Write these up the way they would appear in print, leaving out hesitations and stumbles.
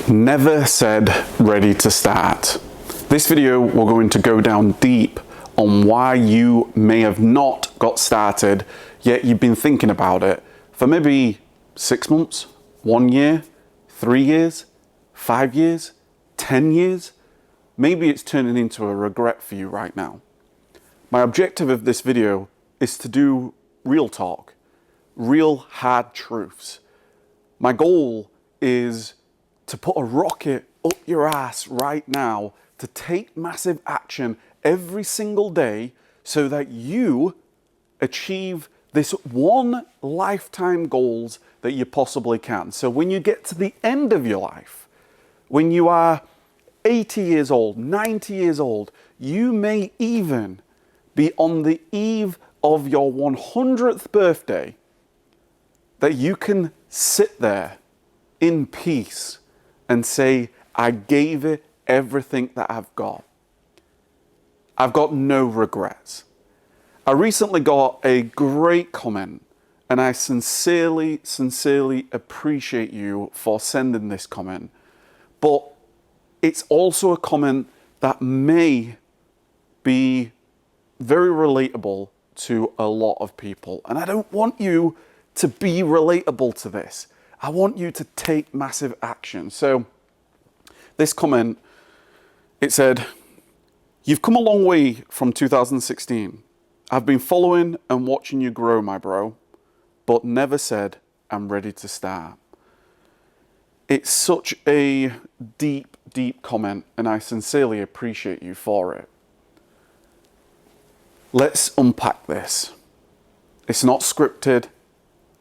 Never said ready to start. This video, we're going to go down deep on why you may have not got started, yet you've been thinking about it for maybe 6 months, 1 year, 3 years, 5 years, 10 years. Maybe it's turning into a regret for you right now. My objective of this video is to do real talk, real hard truths. My goal is to put a rocket up your ass right now to take massive action every single day so that you achieve this one lifetime goals that you possibly can. So when you get to the end of your life, when you are 80 years old, 90 years old, you may even be on the eve of your 100th birthday, that you can sit there in peace and say, I gave it everything that I've got. I've got no regrets. I recently got a great comment, and I sincerely appreciate you for sending this comment. But it's also a comment that may be very relatable to a lot of people. And I don't want you to be relatable to this. I want you to take massive action. So this comment, it said, "You've come a long way from 2016. I've been following and watching you grow, my bro, but never said I'm ready to start." It's such a deep comment, and I sincerely appreciate you for it. Let's unpack this. It's not scripted.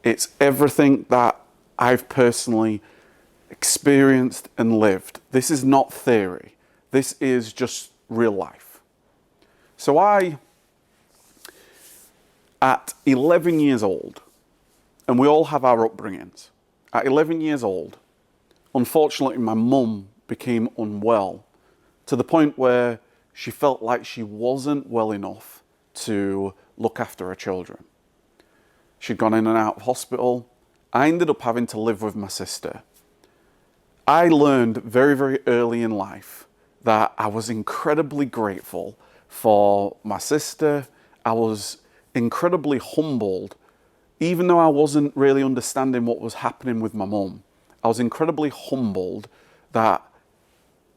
It's everything that I've personally experienced and lived. This is not theory. This is just real life. So at 11 years old, and we all have our upbringings, at 11 years old, unfortunately, my mum became unwell to the point where she felt like she wasn't well enough to look after her children. She'd gone in and out of hospital. I ended up having to live with my sister. I learned very early in life that I was incredibly grateful for my sister. I was incredibly humbled, even though I wasn't really understanding what was happening with my mum. I was incredibly humbled that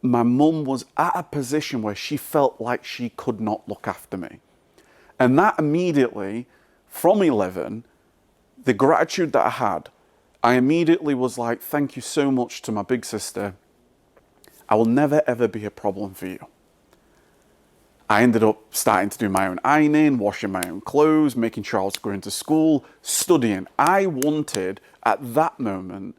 my mum was at a position where she felt like she could not look after me. And that immediately, from 11, the gratitude that I had, I immediately was like, thank you so much to my big sister. I will never ever be a problem for you. I ended up starting to do my own ironing, washing my own clothes, making sure I was going to school, studying. I wanted at that moment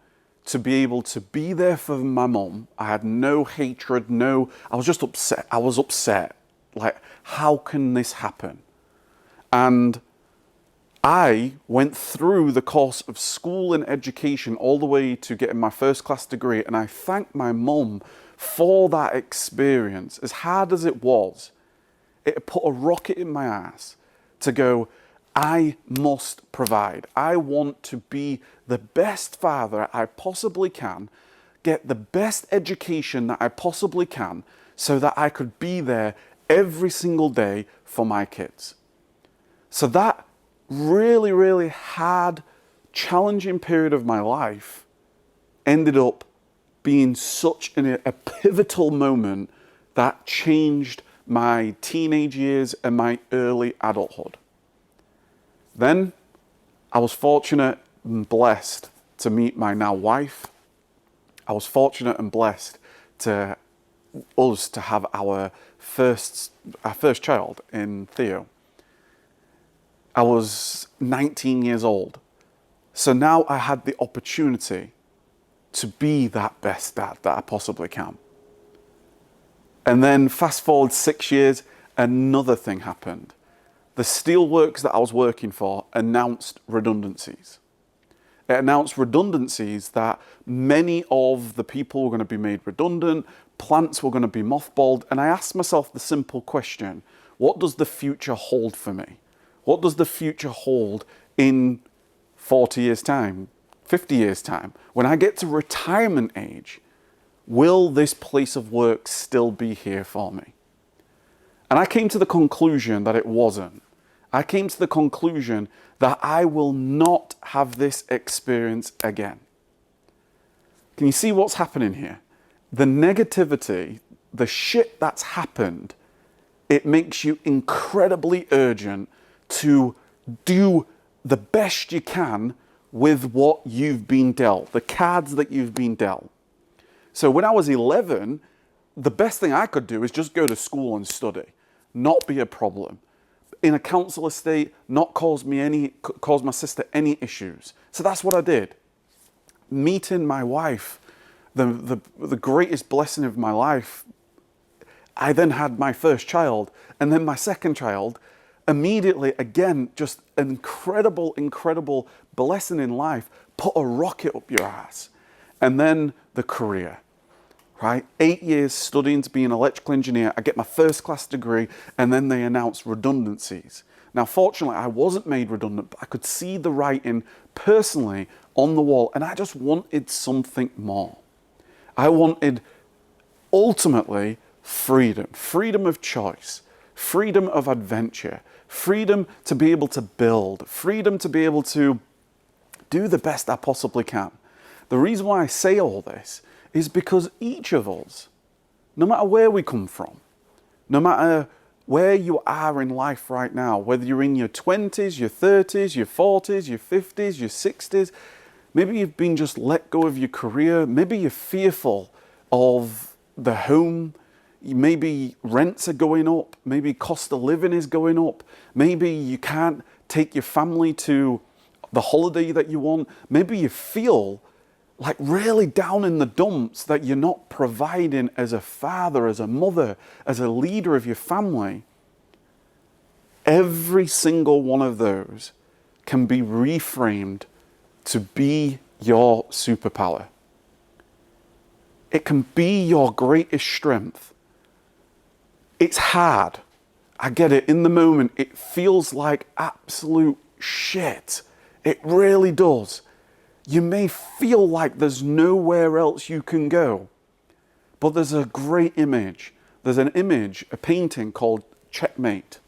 to be able to be there for my mum. I had no hatred, I was just upset. I was upset. Like, how can this happen? And I went through the course of school and education all the way to getting my first class degree, and I thank my mum for that experience. As hard as it was, it put a rocket in my ass to go, I must provide. I want to be the best father I possibly can, get the best education that I possibly can, so that I could be there every single day for my kids. So that really hard, challenging period of my life ended up being such a pivotal moment that changed my teenage years and my early adulthood. Then I was fortunate and blessed to meet my now wife. I was fortunate and blessed to us to have our first child in Theo. I was 19 years old. So now I had the opportunity to be that best dad that I possibly can. And then fast forward 6 years, another thing happened. The steelworks that I was working for announced redundancies. It announced redundancies that many of the people were going to be made redundant, plants were going to be mothballed, and I asked myself the simple question, what does the future hold for me? What does the future hold in 40 years' time, 50 years' time? When I get to retirement age, will this place of work still be here for me? And I came to the conclusion that it wasn't. I came to the conclusion that I will not have this experience again. Can you see what's happening here? The negativity, the shit that's happened, it makes you incredibly urgent to do the best you can with what you've been dealt, the cards that you've been dealt. So when I was 11, the best thing I could do is just go to school and study, not be a problem. In a council estate, not cause my sister any issues. So that's what I did. Meeting my wife, the greatest blessing of my life, I then had my first child, and then my second child. Immediately, again, just an incredible blessing in life, put a rocket up your ass. And then the career, right? 8 years studying to be an electrical engineer. I get my first class degree, and then they announce redundancies. Now, fortunately, I wasn't made redundant, but I could see the writing personally on the wall, and I just wanted something more. I wanted, ultimately, freedom of choice, freedom of adventure, freedom to be able to build, freedom to be able to do the best I possibly can. The reason why I say all this is because each of us, no matter where we come from, no matter where you are in life right now, whether you're in your 20s, your 30s, your 40s, your 50s, your 60s, maybe you've been just let go of your career, maybe you're fearful of the home, maybe rents are going up, maybe cost of living is going up, maybe you can't take your family to the holiday that you want, maybe you feel like really down in the dumps that you're not providing as a father, as a mother, as a leader of your family. Every single one of those can be reframed to be your superpower. It can be your greatest strength. It's hard. I get it. In the moment, it feels like absolute shit. It really does. You may feel like there's nowhere else you can go. But there's a great image. There's an image, a painting called Checkmate.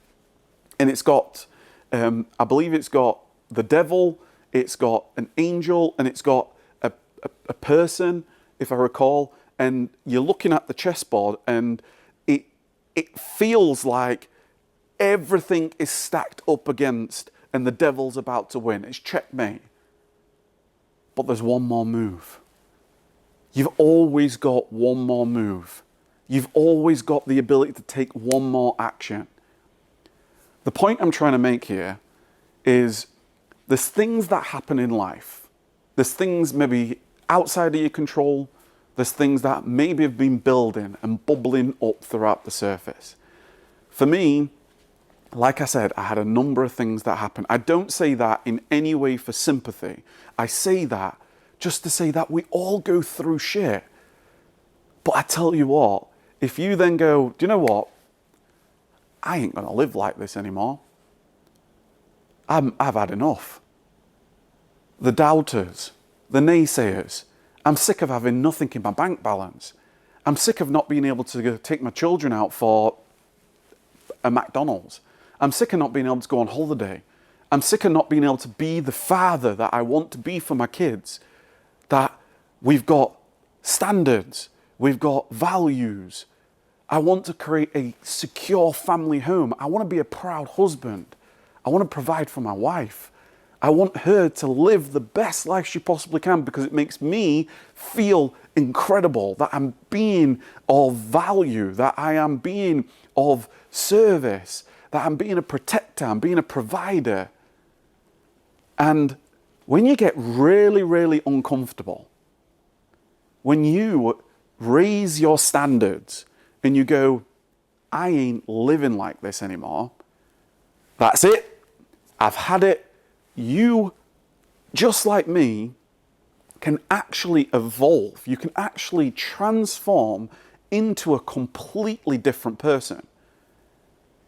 And it's got, I believe it's got the devil, it's got an angel, and it's got a person, if I recall. And you're looking at the chessboard, and it feels like everything is stacked up against, and the devil's about to win. It's checkmate. But there's one more move. You've always got one more move. You've always got the ability to take one more action. The point I'm trying to make here is there's things that happen in life. There's things maybe outside of your control. There's things that maybe have been building and bubbling up throughout the surface. For me, like I said, I had a number of things that happened. I don't say that in any way for sympathy. I say that just to say that we all go through shit. But I tell you what, if you then go, do you know what? I ain't going to live like this anymore. I've had enough. The doubters, the naysayers. I'm sick of having nothing in my bank balance. I'm sick of not being able to go take my children out for a McDonald's. I'm sick of not being able to go on holiday. I'm sick of not being able to be the father that I want to be for my kids. That we've got standards, we've got values. I want to create a secure family home. I want to be a proud husband. I want to provide for my wife. I want her to live the best life she possibly can because it makes me feel incredible, that I'm being of value, that I am being of service, that I'm being a protector, I'm being a provider. And when you get really, really uncomfortable, when you raise your standards and you go, I ain't living like this anymore, that's it, I've had it. You, just like me, can actually evolve. You can actually transform into a completely different person.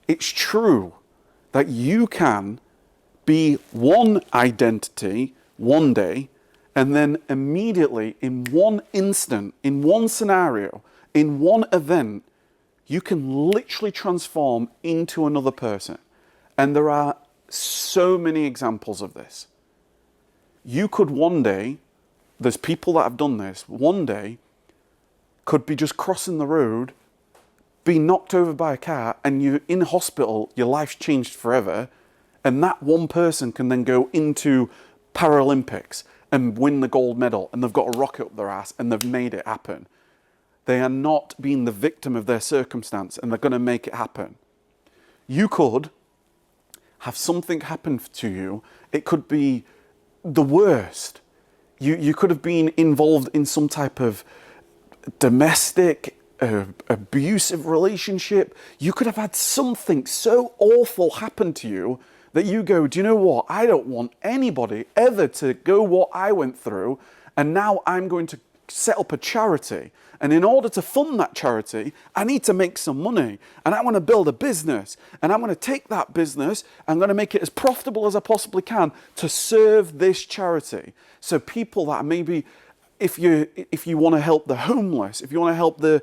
It's true that you can be one identity one day And then immediately, in one instant, in one scenario, in one event, you can literally transform into another person. And there are so many examples of this. You could one day, there's people that have done this, one day could be just crossing the road, be knocked over by a car, and you're in hospital, your life's changed forever, and that one person can then go into Paralympics and win the gold medal, and they've got a rocket up their ass, and they've made it happen. They are not being the victim of their circumstance, and they're going to make it happen. You could have something happen to you. It could be the worst. You could have been involved in some type of domestic, abusive relationship. You could have had something so awful happen to you that you go, do you know what? I don't want anybody ever to go what I went through, and now I'm going to set up a charity. And in order to fund that charity, I need to make some money. And I want to build a business. And I'm going to take that business, I'm going to make it as profitable as I possibly can to serve this charity. So people that maybe, if you want to help the homeless, if you want to help the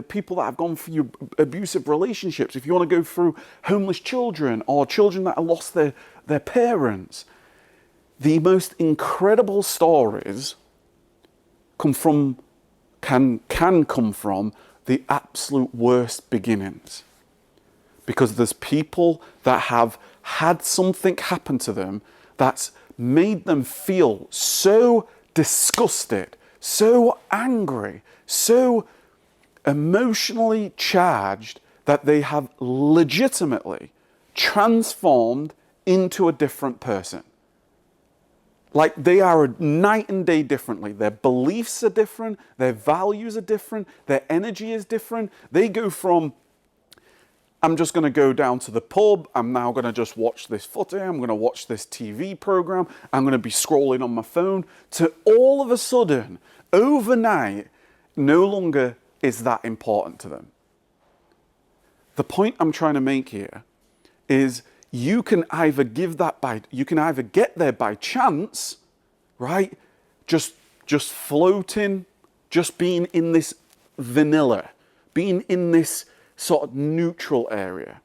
people that have gone through abusive relationships, if you want to go through homeless children or children that have lost their parents, the most incredible stories can come from the absolute worst beginnings. Because there's people that have had something happen to them that's made them feel so disgusted, so angry, so emotionally charged that they have legitimately transformed into a different person. Like they are night and day differently. Their beliefs are different, their values are different, their energy is different. They go from, I'm just going to go down to the pub, I'm now going to just watch this footy, I'm going to watch this TV program, I'm going to be scrolling on my phone, to all of a sudden, overnight, no longer is that important to them. The point I'm trying to make here is you can either get there by chance, right? Just floating, just being in this vanilla, being in this sort of neutral area.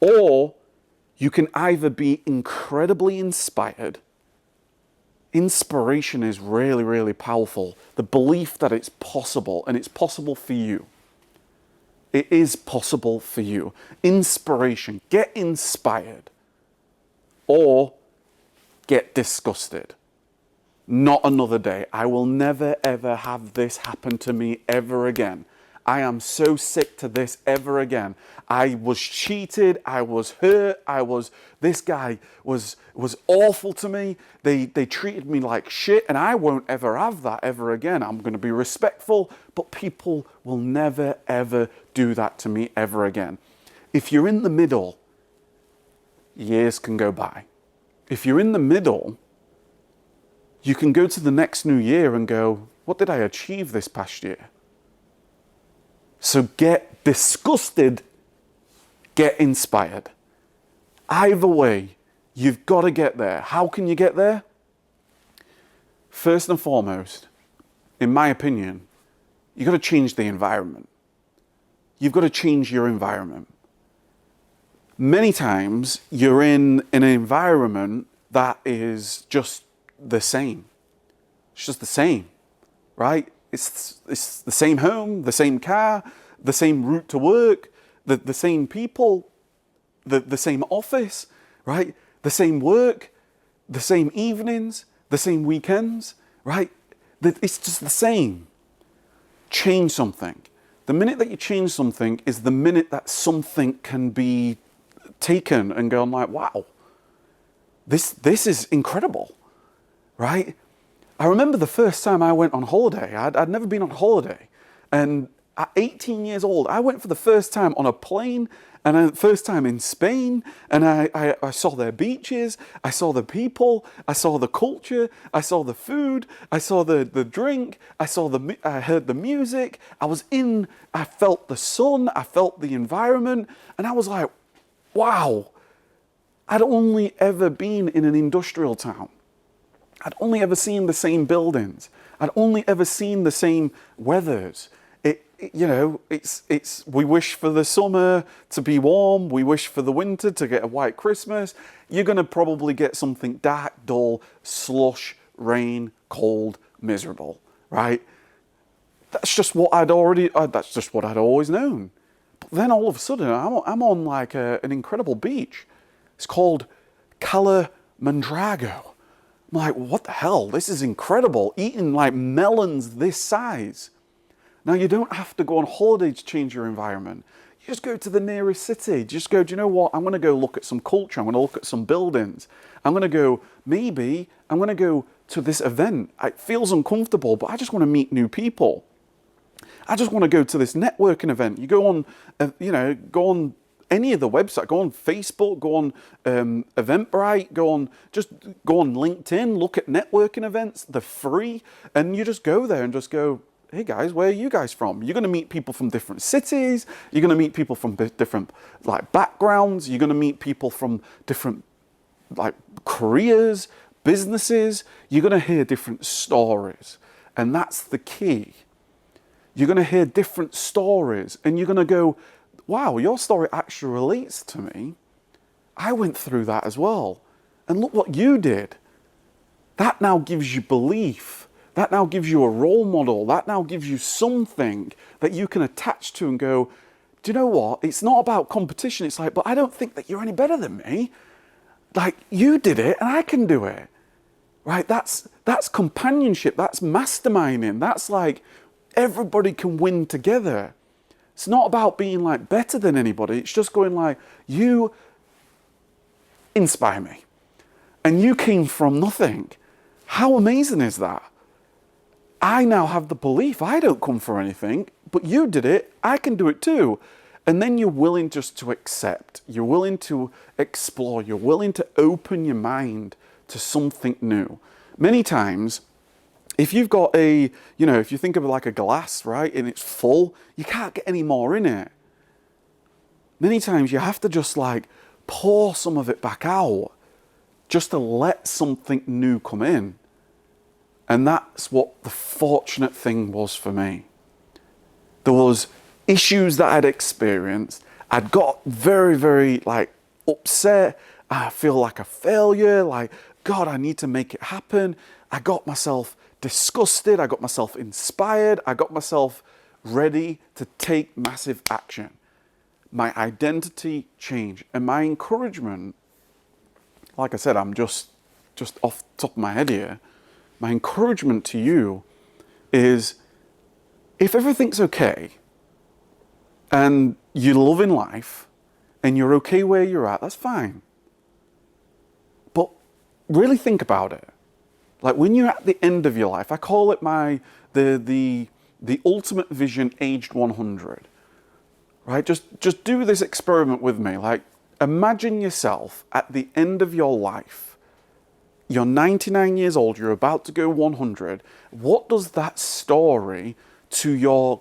Or you can either be incredibly inspired. Inspiration is really, really powerful. The belief that it's possible, and it's possible for you. It is possible for you. Inspiration. Get inspired. Or get disgusted. Not another day. I will never, ever have this happen to me ever again. I am so sick to this ever again. I was cheated. I was hurt. This guy was awful to me. They treated me like shit, and I won't ever have that ever again. I'm going to be respectful, but people will never, ever do that to me ever again. If you're in the middle, years can go by. If you're in the middle, you can go to the next new year and go, what did I achieve this past year? So get disgusted, get inspired. Either way, you've got to get there. How can you get there? First and foremost, in my opinion, you've got to change the environment. You've got to change your environment. Many times you're in an environment that is just the same. It's just the same, right? It's the same home, the same car, the same route to work, the same people, the same office, right? The same work, the same evenings, the same weekends, right? It's just the same. Change something. The minute that you change something is the minute that something can be taken and gone like, wow, this is incredible, right? I remember the first time I went on holiday. I'd never been on holiday. And at 18 years old, I went for the first time on a plane, and the first time in Spain, and I saw their beaches, I saw the people, I saw the culture, I saw the food, I saw the drink, I heard the music, I felt the sun, I felt the environment, and I was like, wow, I'd only ever been in an industrial town. I'd only ever seen the same buildings. I'd only ever seen the same weathers. We wish for the summer to be warm. We wish for the winter to get a white Christmas. You're going to probably get something dark, dull, slush, rain, cold, miserable, right? That's just what that's just what I'd always known. But then all of a sudden, I'm on like an incredible beach. It's called Cala Mandrago. I'm like, what the hell? This is incredible. Eating like melons this size. Now, you don't have to go on holiday to change your environment. You just go to the nearest city. Just go, do you know what? I'm going to go look at some culture. I'm going to look at some buildings. I'm going to go to this event. It feels uncomfortable, but I just want to meet new people. I just want to go to this networking event. You go on, go on any of the websites, go on Facebook, go on Eventbrite, go on LinkedIn, look at networking events. They're free. And you just go there and just go, hey guys, where are you guys from? You're going to meet people from different cities. You're going to meet people from different like backgrounds. You're going to meet people from different like careers, businesses. You're going to hear different stories. And that's the key. You're going to hear different stories and you're going to go, wow, your story actually relates to me. I went through that as well. And look what you did. That now gives you belief. That now gives you a role model. That now gives you something that you can attach to and go, do you know what? It's not about competition. It's like, but I don't think that you're any better than me. Like, you did it and I can do it. Right? That's companionship. That's masterminding. That's like everybody can win together. It's not about being like better than anybody. It's just going like, you inspire me. And you came from nothing. How amazing is that? I now have the belief I don't come for anything, but you did it, I can do it too. And then you're willing just to accept, you're willing to explore, you're willing to open your mind to something new. Many times, if you've got if you think of it like a glass, right, and it's full, you can't get any more in it. Many times you have to just like pour some of it back out just to let something new come in. And that's what the fortunate thing was for me. There was issues that I'd experienced. I'd got very, very like upset. I feel like a failure. Like, God, I need to make it happen. I got myself disgusted. I got myself inspired. I got myself ready to take massive action. My identity changed. And my encouragement, like I said, I'm just off the top of my head here. My encouragement to you is if everything's okay and you're loving life and you're okay where you're at, that's fine. But really think about it. Like when you're at the end of your life, I call it the ultimate vision aged 100. Right? Just do this experiment with me. Like imagine yourself at the end of your life. You're 99 years old, you're about to go 100. What does that story to your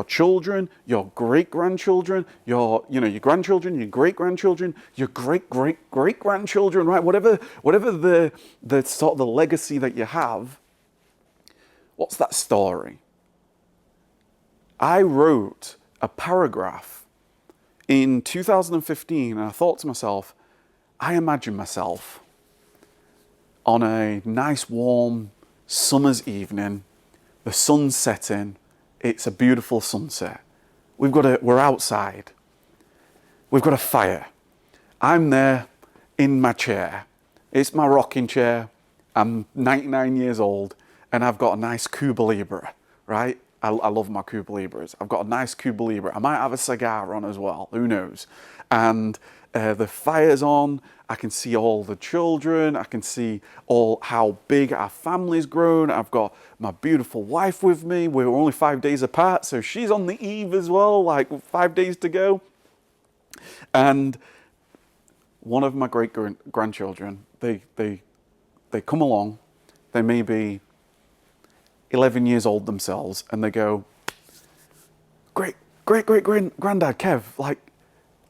children, your great-grandchildren, your grandchildren, your great-grandchildren, your great-great-great-grandchildren, right? Whatever the sort of the legacy that you have, what's that story? I wrote a paragraph in 2015 and I thought to myself, I imagine myself on a nice warm summer's evening, the sun's setting, it's a beautiful sunset. We're outside. We've got a fire. I'm there in my chair. It's my rocking chair. I'm 99 years old and I've got a nice Cuba Libre, right? I love my Cuba Libres. I've got a nice Cuba Libre. I might have a cigar on as well, who knows? And the fire's on. I can see all the children. I can see how big our family's grown. I've got my beautiful wife with me. We're only 5 days apart, so she's on the eve as well, like 5 days to go. And one of my great-grandchildren, they come along. They may be 11 years old themselves, and they go, great-great-great-granddad Kev, like,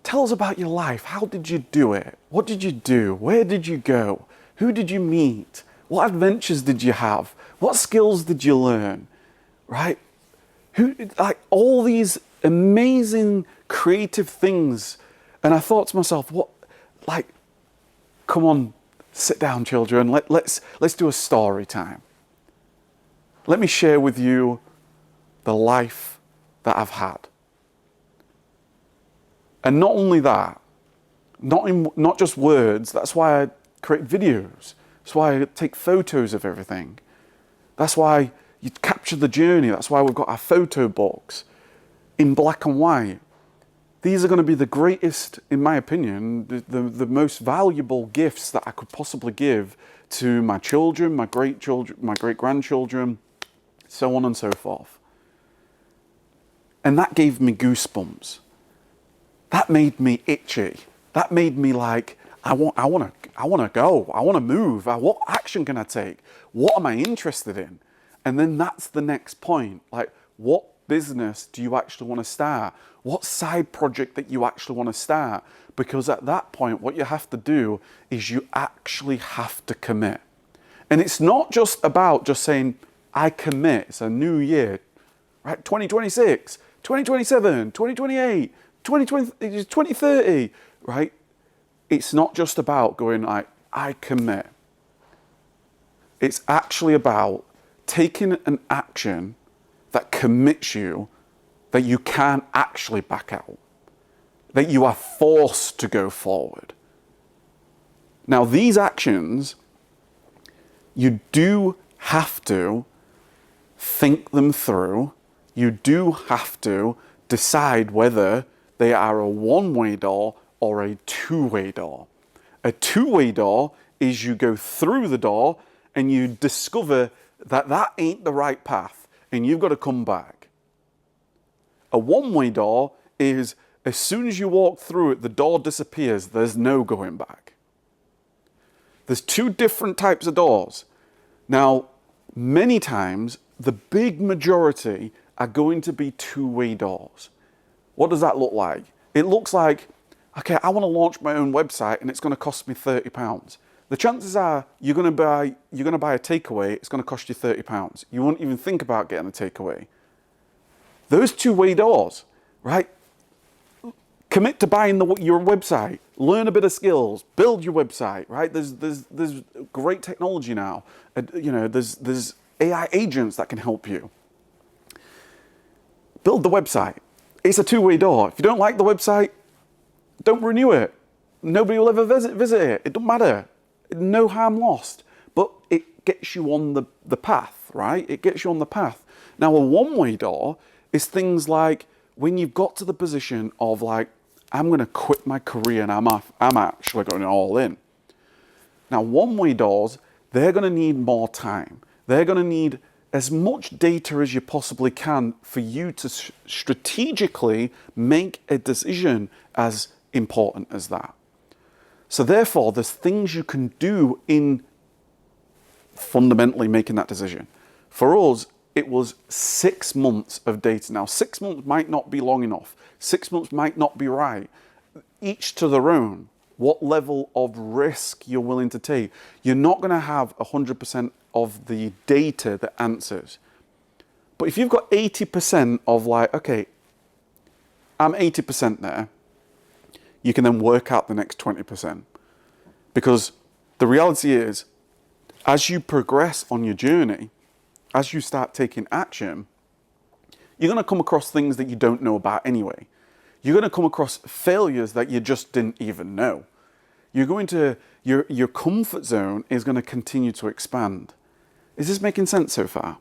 tell us about your life. How did you do it? What did you do? Where did you go? Who did you meet? What adventures did you have? What skills did you learn? Right? Like all these amazing creative things. And I thought to myself, come on, sit down, children. Let's do a story time. Let me share with you the life that I've had. And not only that, not just words, that's why I create videos. That's why I take photos of everything. That's why you capture the journey. That's why we've got our photo books in black and white. These are going to be the greatest, in my opinion, the most valuable gifts that I could possibly give to my children, my great-grandchildren, so on and so forth. And that gave me goosebumps. That made me itchy. That made me like, I want to go. I want to move. What action can I take? What am I interested in? And then that's the next point. Like, what business do you actually want to start? What side project that you actually want to start? Because at that point, what you have to do is you actually have to commit. And it's not just about just saying, I commit. It's a new year, right? 2026, 2027, 2028, 2030, right? It's not just about going like, I commit. It's actually about taking an action that commits you, that you can't actually back out, that you are forced to go forward. Now, these actions, you do have to think them through. You do have to decide whether they are a one-way door or a two-way door. A two-way door is you go through the door and you discover that that ain't the right path and you've got to come back. A one-way door is as soon as you walk through it, the door disappears. There's no going back. There's two different types of doors. Now, many times, the big majority are going to be two-way doors. What does that look like? It looks like, okay, I want to launch my own website and it's going to cost me £30. The chances are you're going to buy a takeaway, it's going to cost you £30. You won't even think about getting a takeaway. Those two-way doors, right? Commit to buying your website, learn a bit of skills, build your website, right? There's great technology now. There's AI agents that can help you. Build the website. It's a two-way door. If you don't like the website, don't renew it. Nobody will ever visit it. It doesn't matter. No harm lost. But it gets you on the path, right? It gets you on the path. Now, a one-way door is things like when you've got to the position of like, I'm going to quit my career and I'm actually going all in. Now, one-way doors, they're going to need more time. They're going to need as much data as you possibly can for you to strategically make a decision as important as that. So therefore, there's things you can do in fundamentally making that decision. For us, it was 6 months of data. Now, 6 months might not be long enough. 6 months might not be right. Each to their own. What level of risk you're willing to take. You're not going to have 100% of the data that answers. But if you've got 80% of like, okay, I'm 80% there, you can then work out the next 20%. Because the reality is, as you progress on your journey, as you start taking action, you're going to come across things that you don't know about anyway. You're going to come across failures that you just didn't even know. You're going to, your comfort zone is going to continue to expand. Is this making sense so far?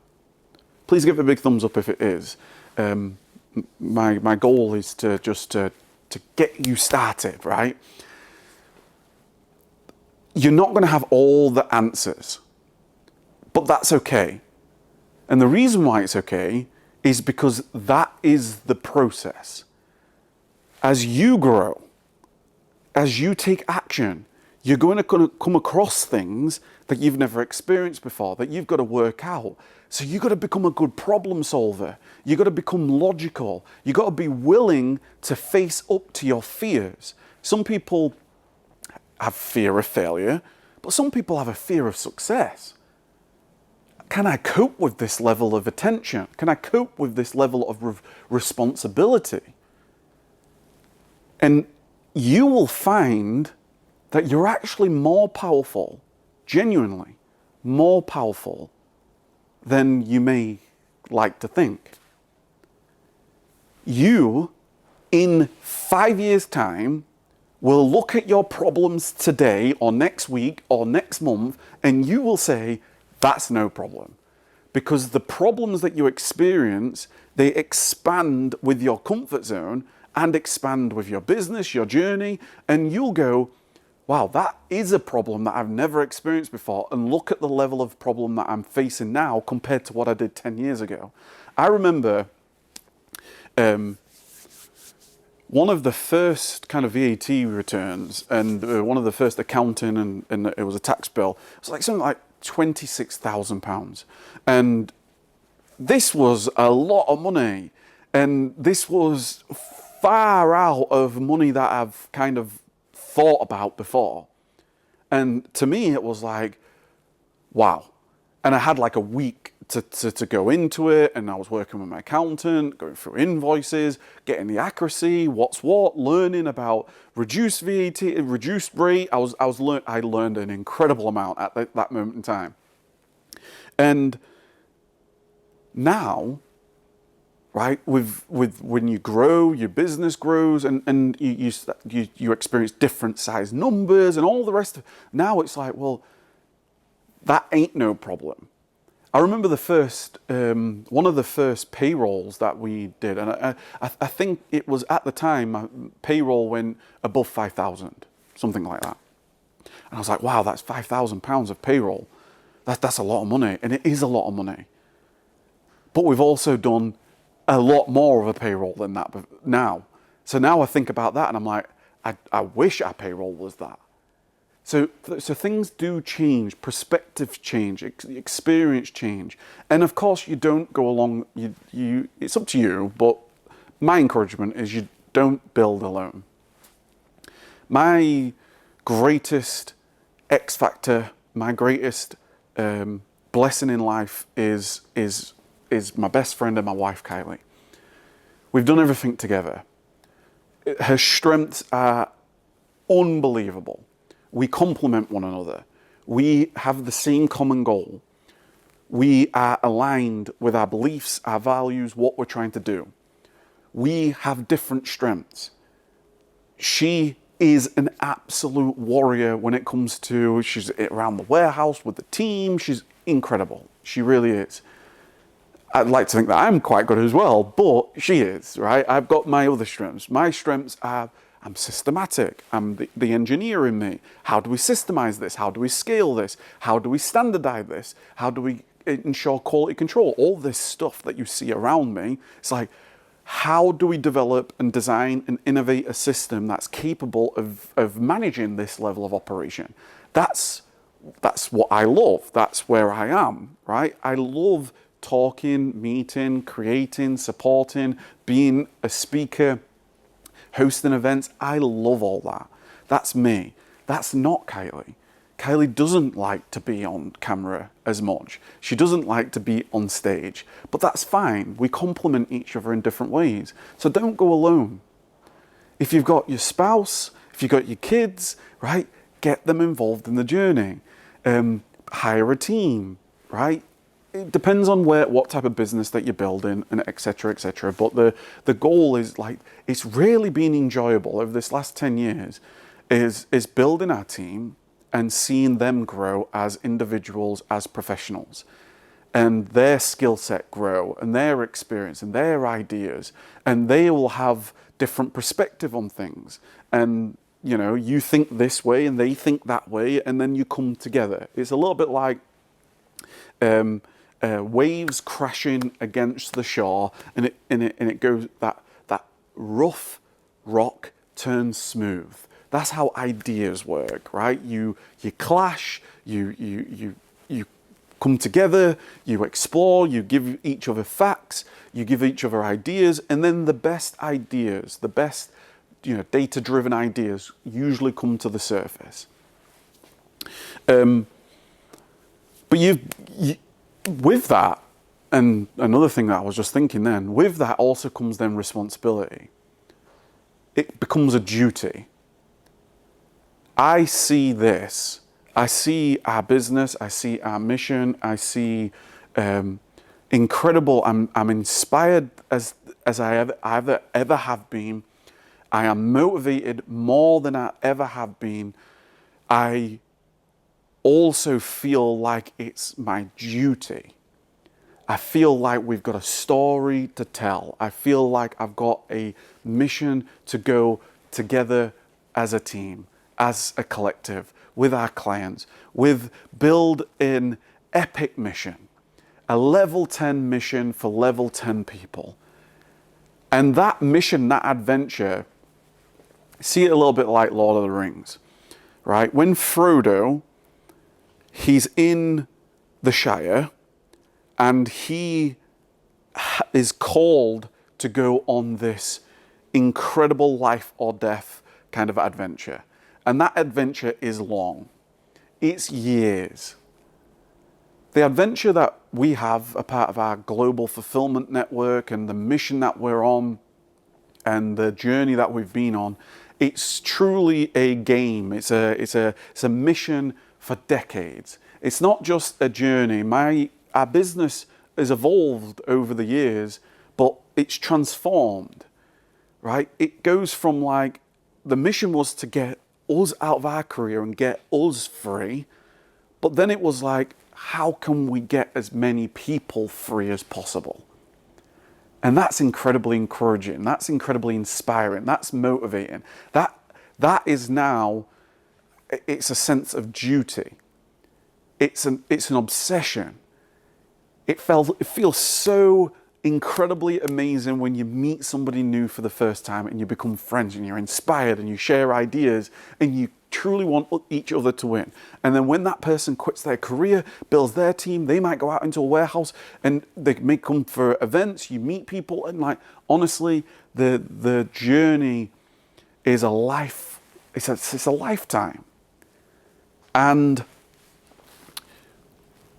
Please give it a big thumbs up if it is. My goal is to get you started, right? You're not going to have all the answers, but that's okay. And the reason why it's okay is because that is the process. As you grow, as you take action, you're going to come across things that you've never experienced before, that you've got to work out. So you've got to become a good problem solver. You've got to become logical. You've got to be willing to face up to your fears. Some people have fear of failure, but some people have a fear of success. can I cope with this level of attention? Can I cope with this level of responsibility? And you will find that you're actually more powerful, genuinely more powerful than you may like to think. You, in 5 years' time, will look at your problems today or next week or next month, and you will say, that's no problem. Because the problems that you experience, they expand with your comfort zone and expand with your business, your journey, and you'll go, wow, that is a problem that I've never experienced before, and look at the level of problem that I'm facing now compared to what I did 10 years ago. I remember one of the first kind of VAT returns and one of the first accounting and it was a tax bill. It was like something like £26,000. And this was a lot of money. And this was far out of money that I've kind of thought about before. And to me, it was like, wow. And I had like a week to go into it, and I was working with my accountant, going through invoices, getting the accuracy, what's what, learning about reduced VAT, reduced rate. I learned an incredible amount at that moment in time. And now, right, with when you grow, your business grows, and you experience different size numbers and all the rest of it. Now it's like, well, that ain't no problem. I remember one of the first payrolls that we did, and I think it was at the time my payroll went above 5,000, something like that. And I was like, wow, that's £5,000 of payroll. That's a lot of money, and it is a lot of money. But we've also done a lot more of a payroll than that now. So now I think about that, and I'm like, I wish our payroll was that. So things do change, perspectives change, experience change. And of course, you don't go along, it's up to you, but my encouragement is you don't build alone. My greatest X factor, my greatest blessing in life is my best friend and my wife, Kylie. We've done everything together. Her strengths are unbelievable. We complement one another. We have the same common goal. We are aligned with our beliefs, our values, what we're trying to do. We have different strengths. She is an absolute warrior when it comes to, she's around the warehouse with the team. She's incredible. She really is. I'd like to think that I'm quite good as well, but she is, right? I've got my other strengths. My strengths are, I'm systematic. I'm the engineer in me. How do we systemize this? How do we scale this? How do we standardize this? How do we ensure quality control? All this stuff that you see around me, it's like, how do we develop and design and innovate a system that's capable of managing this level of operation? That's what I love. That's where I am, right? I love talking, meeting, creating, supporting, being a speaker, hosting events. I love all that. That's me. That's not Kylie. Kylie doesn't like to be on camera as much. She doesn't like to be on stage, but that's fine. We complement each other in different ways. So don't go alone. If you've got your spouse, if you've got your kids, right, get them involved in the journey. Hire a team, right? It depends on what type of business that you're building, and et cetera, et cetera. But the goal is like, it's really been enjoyable over this last 10 years is building our team and seeing them grow as individuals, as professionals, and their skill set grow and their experience and their ideas, and they will have different perspective on things. And, you know, you think this way and they think that way, and then you come together. It's a little bit like, waves crashing against the shore, and it goes, that rough rock turns smooth. That's how ideas work, right? You clash, you come together, you explore, you give each other facts, you give each other ideas, and then the best ideas, the best, data-driven ideas usually come to the surface. But with that, and another thing that I was just thinking then, with that also comes then responsibility. It becomes a duty. I see this. I see our business. I see our mission. I see incredible. I'm inspired as I ever have been. I am motivated more than I ever have been. I also feel like it's my duty. I feel like we've got a story to tell. I feel like I've got a mission to go together as a team, as a collective, with our clients, with build an epic mission, a level 10 mission for level 10 people. And that mission, that adventure, see it a little bit like Lord of the Rings, right? When Frodo, he's in the Shire, and he is called to go on this incredible life or death kind of adventure. And that adventure is long. It's years. The adventure that we have, a part of our global fulfillment network and the mission that we're on and the journey that we've been on, it's truly a game. It's a mission for decades. It's not just a journey. Our business has evolved over the years, but it's transformed, right? It goes from like, the mission was to get us out of our career and get us free, but then it was like, how can we get as many people free as possible? And that's incredibly encouraging. That's incredibly inspiring. That's motivating. That is now, it's a sense of duty. It's an obsession. It feels so incredibly amazing when you meet somebody new for the first time and you become friends and you're inspired and you share ideas and you truly want each other to win. And then when that person quits their career, builds their team, they might go out into a warehouse and they may come for events, you meet people, and like, honestly, the journey is a life, it's a lifetime. And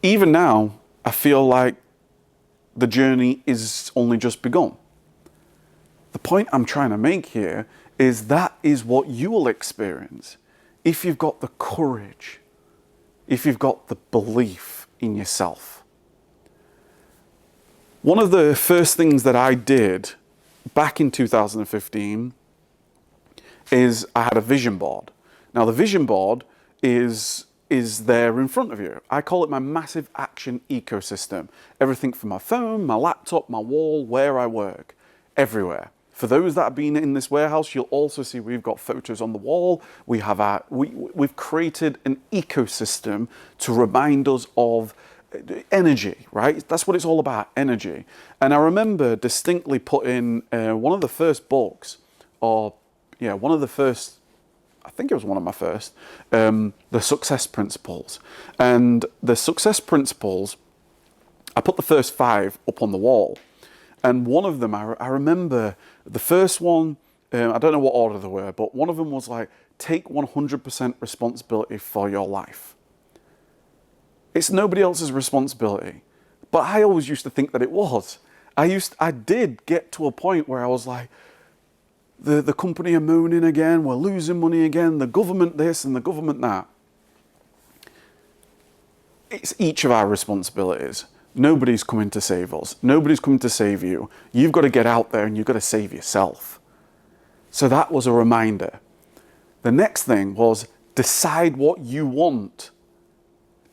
even now, I feel like the journey is only just begun. The point I'm trying to make here is that is what you will experience if you've got the courage, if you've got the belief in yourself. One of the first things that I did back in 2015 is I had a vision board. Now the vision board is there in front of you. I call it my massive action ecosystem. Everything from my phone, my laptop, my wall, where I work, everywhere. For those that have been in this warehouse, you'll also see we've got photos on the wall. We've created an ecosystem to remind us of energy, right? That's what it's all about, energy. And I remember distinctly putting one of the first books, I think it was one of my first, the Success Principles. And the Success Principles, I put the first 5 up on the wall. And one of them, I remember the first one, I don't know what order they were, but one of them was like, take 100% responsibility for your life. It's nobody else's responsibility. But I always used to think that it was. I did get to a point where I was like, the company are moaning again, we're losing money again, the government this and the government that. It's each of our responsibilities. Nobody's coming to save us. Nobody's coming to save you. You've got to get out there and you've got to save yourself. So that was a reminder. The next thing was decide what you want.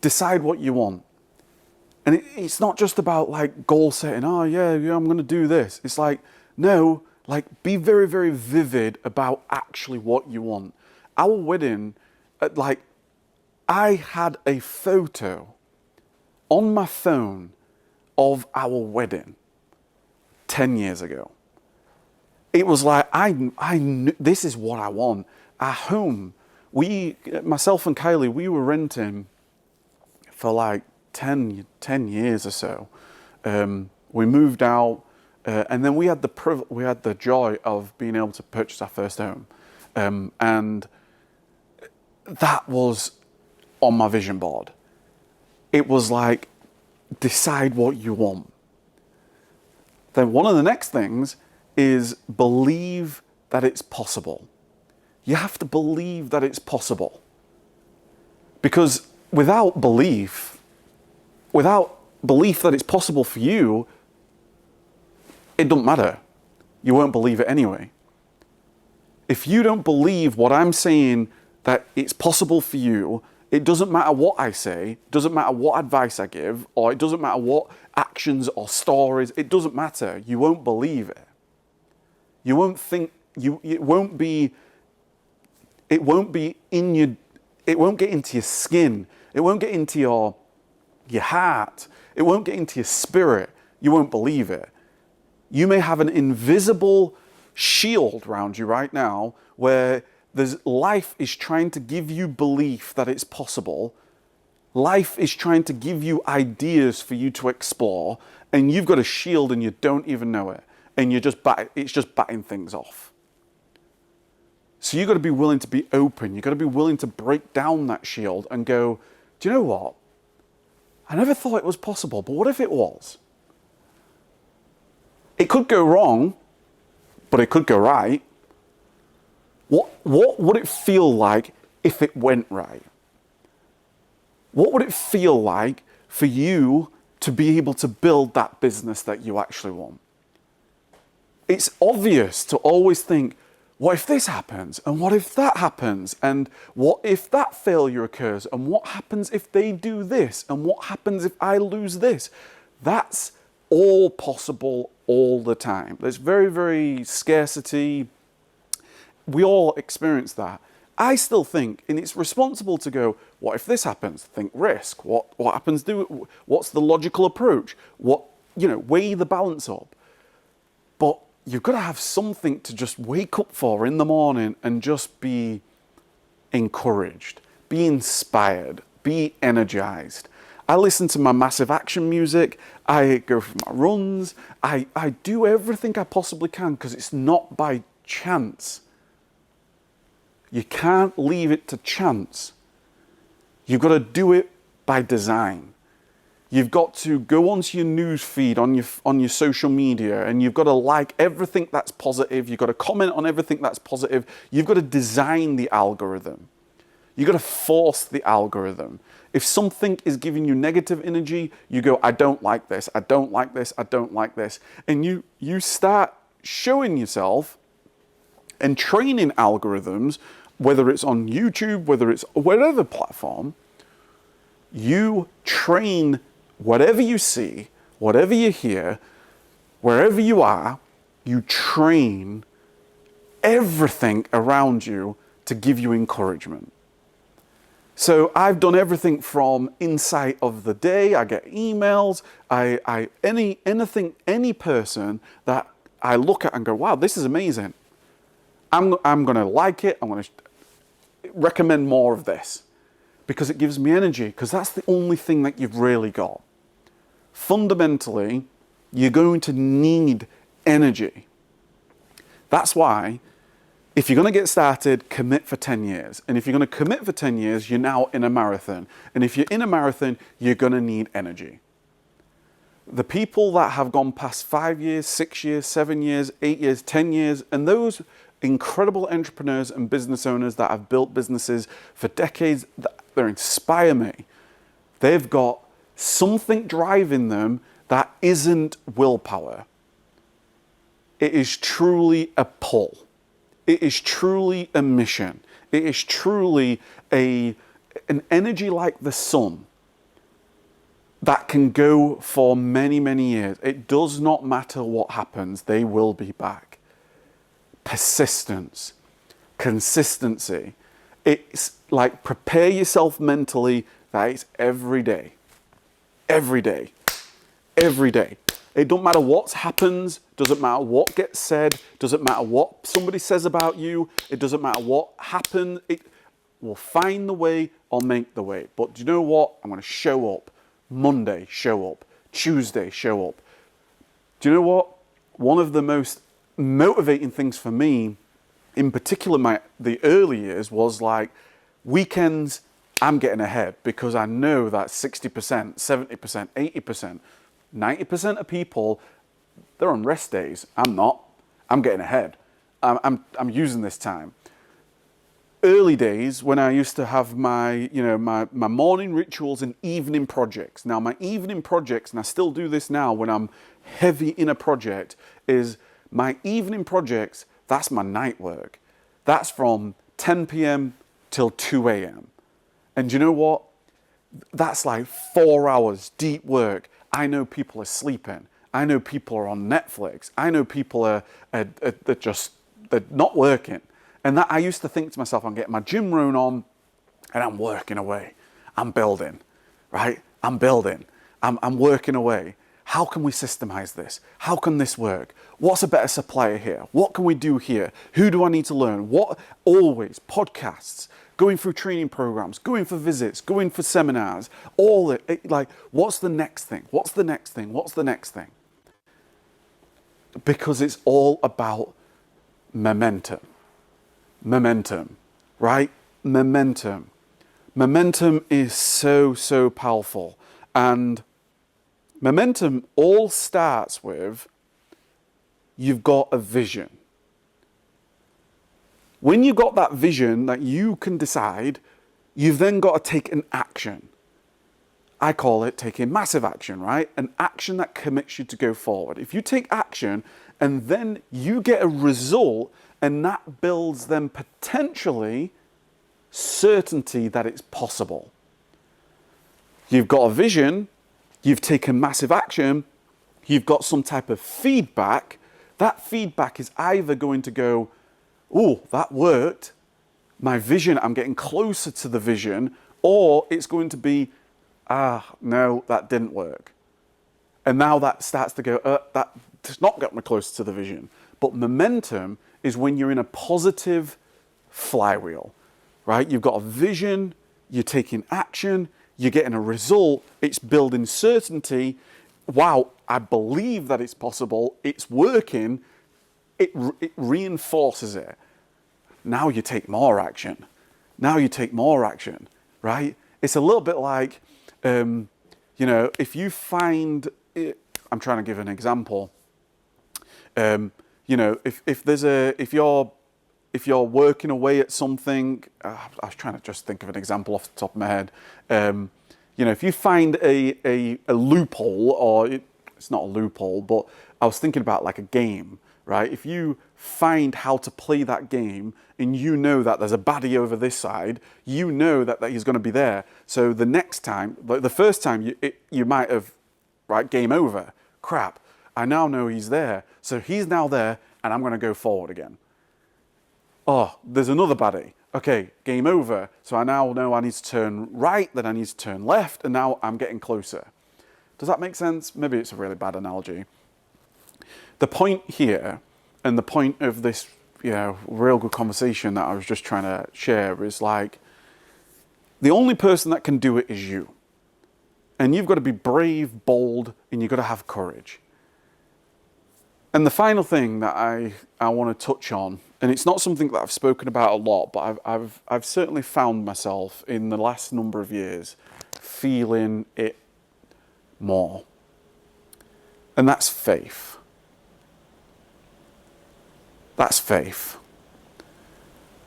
Decide what you want. And it's not just about like goal setting. Oh yeah, I'm going to do this. It's like, no, like be very, very vivid about actually what you want. Our wedding, I had a photo on my phone of our wedding 10 years ago. It was like, I knew this is what I want. Our home, myself and Kylie, we were renting for like 10 years or so. We moved out, and then we had the joy of being able to purchase our first home. And that was on my vision board. It was like, decide what you want. Then one of the next things is believe that it's possible. You have to believe that it's possible. Because without belief that it's possible for you, it doesn't matter. You won't believe it anyway. If you don't believe what I'm saying, that it's possible for you, it doesn't matter what I say, doesn't matter what advice I give, or it doesn't matter what actions or stories, it doesn't matter. You won't believe it. You won't think, it won't be in your, it won't get into your skin. It won't get into your heart. It won't get into your spirit. You won't believe it. You may have an invisible shield around you right now where life is trying to give you belief that it's possible. Life is trying to give you ideas for you to explore, and you've got a shield and you don't even know it. And it's just batting things off. So you've got to be willing to be open. You've got to be willing to break down that shield and go, do you know what? I never thought it was possible, but what if it was? It could go wrong, but it could go right. What would it feel like if it went right? What would it feel like for you to be able to build that business that you actually want? It's obvious to always think, what if this happens? And what if that happens? And what if that failure occurs? And what happens if they do this? And what happens if I lose this? That's all possible all the time. There's very, very scarcity. We all experience that. I still think, and it's responsible to go, what if this happens? Think risk. What happens? What's the logical approach? Weigh the balance up. But you've got to have something to just wake up for in the morning and just be encouraged, be inspired, be energized. I listen to my massive action music. I go for my runs. I do everything I possibly can because it's not by chance. You can't leave it to chance. You've got to do it by design. You've got to go onto your news feed on your social media, and you've got to like everything that's positive. You've got to comment on everything that's positive. You've got to design the algorithm. You've got to force the algorithm. If something is giving you negative energy, you go, I don't like this, I don't like this, I don't like this. And you start showing yourself and training algorithms, whether it's on YouTube, whether it's whatever platform, you train whatever you see, whatever you hear, wherever you are, you train everything around you to give you encouragement. So I've done everything from insight of the day. I get emails. Any person that I look at and go, wow, this is amazing. I'm going to like it. I'm going to recommend more of this because it gives me energy, because that's the only thing that you've really got. Fundamentally, you're going to need energy. That's why if you're going to get started, commit for 10 years. And if you're going to commit for 10 years, you're now in a marathon. And if you're in a marathon, you're going to need energy. The people that have gone past 5 years, 6 years, 7 years, 8 years, 10 years, and those incredible entrepreneurs and business owners that have built businesses for decades, they inspire me. They've got something driving them that isn't willpower. It is truly a pull. It is truly a mission. It is truly an energy like the sun that can go for many, many years. It does not matter what happens, they will be back. Persistence, consistency. It's like prepare yourself mentally that it's every day. Every day. Every day. It don't matter what happens, doesn't matter what gets said, doesn't matter what somebody says about you, it doesn't matter what happens, it will find the way or make the way. But do you know what? I'm going to show up. Monday, show up. Tuesday, show up. Do you know what? One of the most motivating things for me, in particular the early years, was like weekends, I'm getting ahead because I know that 60%, 70%, 80%, 90% of people, they're on rest days. I'm not. I'm getting ahead. I'm using this time. Early days when I used to have my morning rituals and evening projects. Now my evening projects, and I still do this now when I'm heavy in a project, is my evening projects, that's my night work. That's from 10 p.m. till 2 a.m. And you know what? That's like 4 hours deep work. I know people are sleeping. I know people are on Netflix. I know people are they're not working. And that I used to think to myself, I'm getting my gym room on and I'm working away. I'm building, right? I'm building. I'm working away. How can we systemize this? How can this work? What's a better supplier here? What can we do here? Who do I need to learn? What? Always podcasts, going through training programs, going for visits, going for seminars, all it, like, what's the next thing? What's the next thing? What's the next thing? Because it's all about momentum. Momentum, right? Momentum. Momentum is so, so powerful. And momentum all starts with you've got a vision. When you've got that vision that you can decide, you've then got to take an action. I call it taking massive action, right? An action that commits you to go forward. If you take action and then you get a result, and that builds then potentially certainty that it's possible. You've got a vision, you've taken massive action, you've got some type of feedback. That feedback is either going to go, oh, that worked, my vision, I'm getting closer to the vision, or it's going to be, no, that didn't work. And now that starts to go, that does not get me closer to the vision. But momentum is when you're in a positive flywheel, right? You've got a vision, you're taking action, you're getting a result, it's building certainty. Wow, I believe that it's possible, it's working, it reinforces it. Now you take more action. Now you take more action, right? It's a little bit like, if you find, I'm trying to give an example. If you're working away at something, I was trying to just think of an example off the top of my head. If you find a loophole, or it's not a loophole, but I was thinking about like a game, right? If you find how to play that game and you know that there's a baddie over this side, you know that he's going to be there. So the next time, like the first time, you might have, right, game over, crap. I now know he's there. So he's now there and I'm going to go forward again. Oh, there's another baddie. Okay, game over. So I now know I need to turn right, then I need to turn left, and now I'm getting closer. Does that make sense? Maybe it's a really bad analogy. The point here, and the point of this, real good conversation that I was just trying to share is like, the only person that can do it is you. And you've got to be brave, bold, and you've got to have courage. And the final thing that I want to touch on, and it's not something that I've spoken about a lot, but I've certainly found myself in the last number of years feeling it more. And that's faith. That's faith.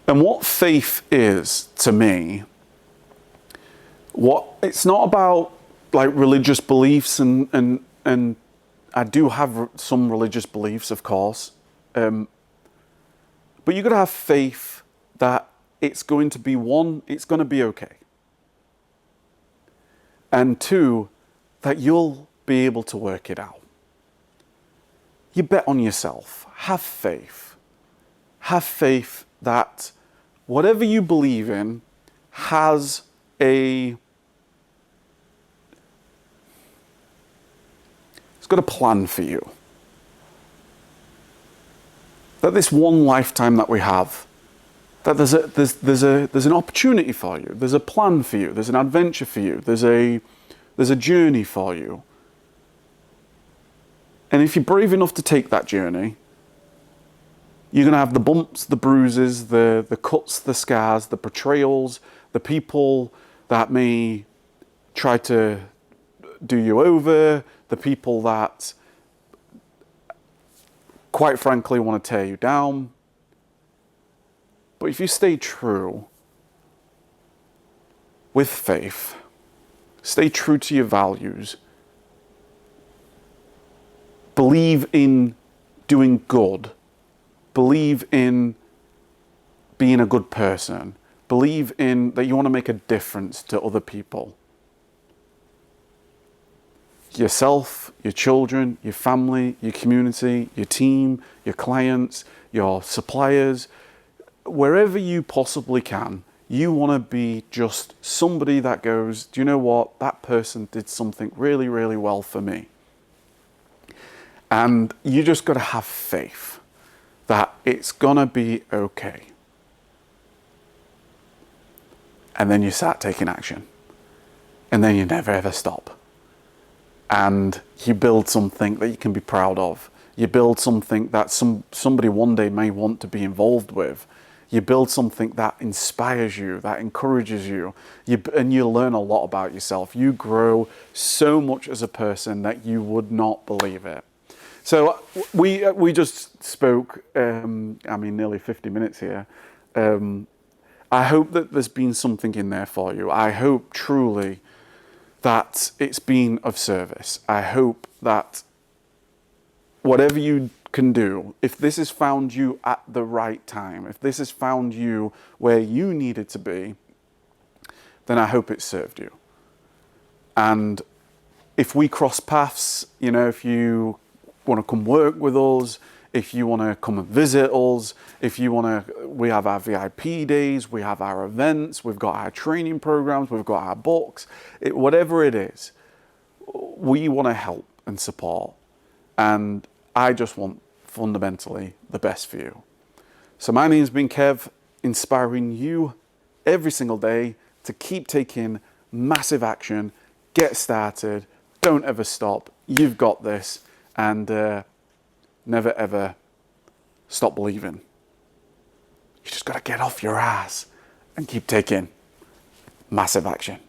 And what faith is to me, it's not about like religious beliefs and I do have some religious beliefs, of course. But you've got to have faith that it's going to be, one, it's going to be okay. And two, that you'll be able to work it out. You bet on yourself. Have faith. Have faith that whatever you believe in has it's got a plan for you. That this one lifetime that we have, that there's an opportunity for you. There's a plan for you. There's an adventure for you. There's a journey for you. And if you're brave enough to take that journey, you're going to have the bumps, the bruises, the cuts, the scars, the betrayals, the people, that may try to do you over, the people that, quite frankly, want to tear you down. But if you stay true with faith, stay true to your values, believe in doing good, believe in being a good person, believe in that you want to make a difference to other people, yourself, your children, your family, your community, your team, your clients, your suppliers, wherever you possibly can, you want to be just somebody that goes, do you know what? That person did something really, really well for me. And you just got to have faith that it's going to be okay. And then you start taking action. And then you never ever stop. And you build something that you can be proud of. You build something that somebody one day may want to be involved with. You build something that inspires you, that encourages you, and you learn a lot about yourself. You grow so much as a person that you would not believe it. So we just spoke, nearly 50 minutes here. I hope that there's been something in there for you. I hope truly that it's been of service. I hope that whatever you can do, if this has found you at the right time, if this has found you where you needed to be, then I hope it served you. And if we cross paths, if you want to come work with us, if you want to come and visit us, we have our VIP days, we have our events, we've got our training programs, we've got our books, whatever it is, we want to help and support. And I just want fundamentally the best for you. So my name's been Kev, inspiring you every single day to keep taking massive action, get started, don't ever stop, you've got this, and never ever stop believing. You just got to get off your ass and keep taking massive action.